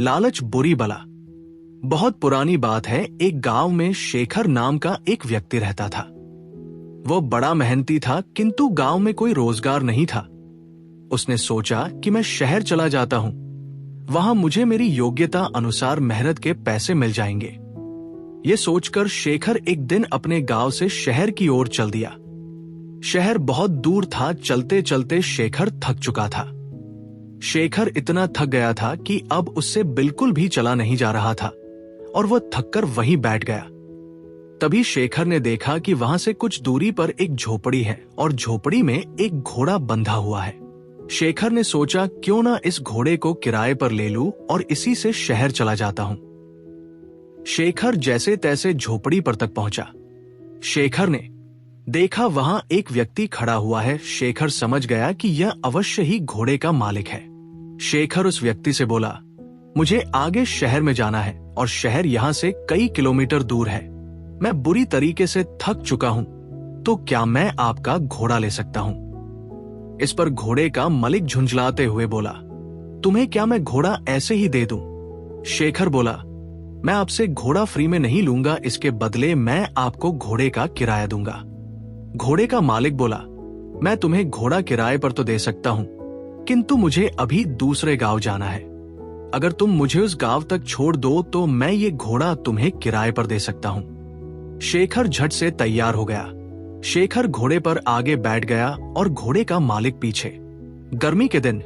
लालच बुरी बला। बहुत पुरानी बात है, एक गांव में शेखर नाम का एक व्यक्ति रहता था। वो बड़ा मेहनती था, किंतु गांव में कोई रोजगार नहीं था। उसने सोचा कि मैं शहर चला जाता हूं, वहां मुझे मेरी योग्यता अनुसार मेहनत के पैसे मिल जाएंगे। ये सोचकर शेखर एक दिन अपने गांव से शहर की ओर चल दिया। शहर बहुत दूर था, चलते चलते शेखर थक चुका था। शेखर इतना थक गया था कि अब उससे बिल्कुल भी चला नहीं जा रहा था और वह थककर वहीं बैठ गया। तभी शेखर ने देखा कि वहां से कुछ दूरी पर एक झोपड़ी है और झोपड़ी में एक घोड़ा बंधा हुआ है। शेखर ने सोचा, क्यों ना इस घोड़े को किराए पर ले लूं और इसी से शहर चला जाता हूं। शेखर जैसे तैसे झोपड़ी पर तक पहुंचा। शेखर ने देखा वहां एक व्यक्ति खड़ा हुआ है। शेखर समझ गया कि यह अवश्य ही घोड़े का मालिक है। शेखर उस व्यक्ति से बोला, मुझे आगे शहर में जाना है और शहर यहां से कई किलोमीटर दूर है। मैं बुरी तरीके से थक चुका हूं, तो क्या मैं आपका घोड़ा ले सकता हूं? इस पर घोड़े का मालिक झुंझलाते हुए बोला, तुम्हें क्या मैं घोड़ा ऐसे ही दे दूं? शेखर बोला, मैं आपसे घोड़ा फ्री में नहीं लूंगा, इसके बदले मैं आपको घोड़े का किराया दूंगा। घोड़े का मालिक बोला, मैं तुम्हें घोड़ा किराए पर तो दे सकता हूं, किंतु मुझे अभी दूसरे गांव जाना है। अगर तुम मुझे उस गांव तक छोड़ दो तो मैं ये घोड़ा तुम्हें किराए पर दे सकता हूं। शेखर झट से तैयार हो गया। शेखर घोड़े पर आगे बैठ गया और घोड़े का मालिक पीछे। गर्मी के दिन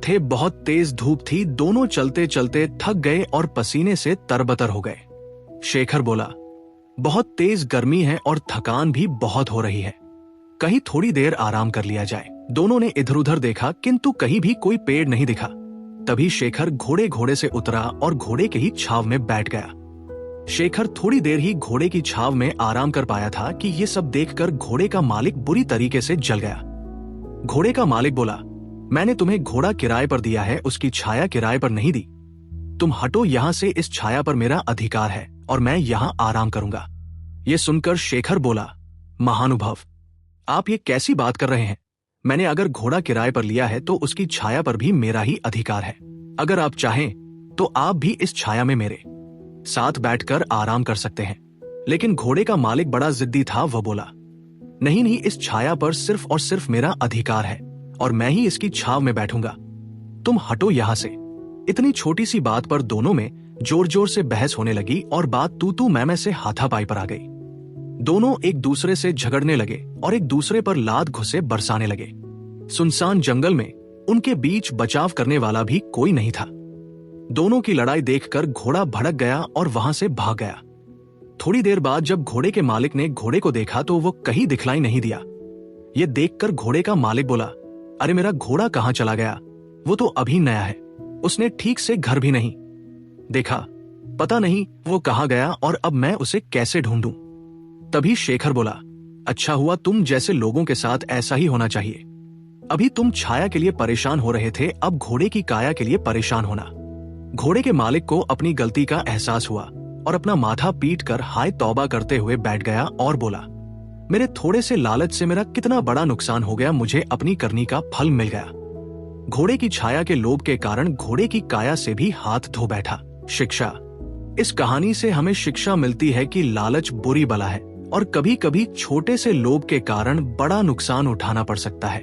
थे, बहुत तेज धूप थी। दोनों चलते चलते थक गए और पसीने से तरबतर हो गए। शेखर बोला, बहुत तेज गर्मी है और थकान भी बहुत हो रही है, कहीं थोड़ी देर आराम कर लिया जाए। दोनों ने इधर उधर देखा, किंतु कहीं भी कोई पेड़ नहीं दिखा। तभी शेखर घोड़े से उतरा और घोड़े के ही छाव में बैठ गया। शेखर थोड़ी देर ही घोड़े की छाव में आराम कर पाया था कि ये सब देखकर घोड़े का मालिक बुरी तरीके से जल गया। घोड़े का मालिक बोला, मैंने तुम्हें घोड़ा किराए पर दिया है, उसकी छाया किराए पर नहीं दी। तुम हटो यहां से, इस छाया पर मेरा अधिकार है और मैं यहां आराम करूंगा। ये सुनकर शेखर बोला, महानुभाव, आप ये कैसी बात कर रहे हैं? मैंने अगर घोड़ा किराए पर लिया है तो उसकी छाया पर भी मेरा ही अधिकार है। अगर आप चाहें तो आप भी इस छाया में मेरे साथ बैठकर आराम कर सकते हैं। लेकिन घोड़े का मालिक बड़ा जिद्दी था। वह बोला, नहीं नहीं, इस छाया पर सिर्फ और सिर्फ मेरा अधिकार है और मैं ही इसकी छाव में बैठूंगा। तुम हटो यहां से। इतनी छोटी सी बात पर दोनों में जोर जोर से बहस होने लगी और बात तू मैं से हाथापाई पर आ गई। दोनों एक दूसरे से झगड़ने लगे और एक दूसरे पर लात घुसे बरसाने लगे। सुनसान जंगल में उनके बीच बचाव करने वाला भी कोई नहीं था। दोनों की लड़ाई देखकर घोड़ा भड़क गया और वहां से भाग गया। थोड़ी देर बाद जब घोड़े के मालिक ने घोड़े को देखा तो वो कहीं दिखलाई नहीं दिया। ये देखकर घोड़े का मालिक बोला, अरे मेरा घोड़ा कहां चला गया? वो तो अभी नया है, उसने ठीक से घर भी नहीं देखा, पता नहीं वो कहां गया और अब मैं उसे कैसे ढूंढूं? तभी शेखर बोला, अच्छा हुआ, तुम जैसे लोगों के साथ ऐसा ही होना चाहिए। अभी तुम छाया के लिए परेशान हो रहे थे, अब घोड़े की काया के लिए परेशान होना। घोड़े के मालिक को अपनी गलती का एहसास हुआ और अपना माथा पीट कर हाय तौबा करते हुए बैठ गया और बोला, मेरे थोड़े से लालच से मेरा कितना बड़ा नुकसान हो गया, मुझे अपनी करनी का फल मिल गया। घोड़े की छाया के लोभ के कारण घोड़े की काया से भी हाथ धो बैठा। शिक्षा, इस कहानी से हमें शिक्षा मिलती है कि लालच बुरी बला है और कभी कभी छोटे से लोभ के कारण बड़ा नुकसान उठाना पड़ सकता है।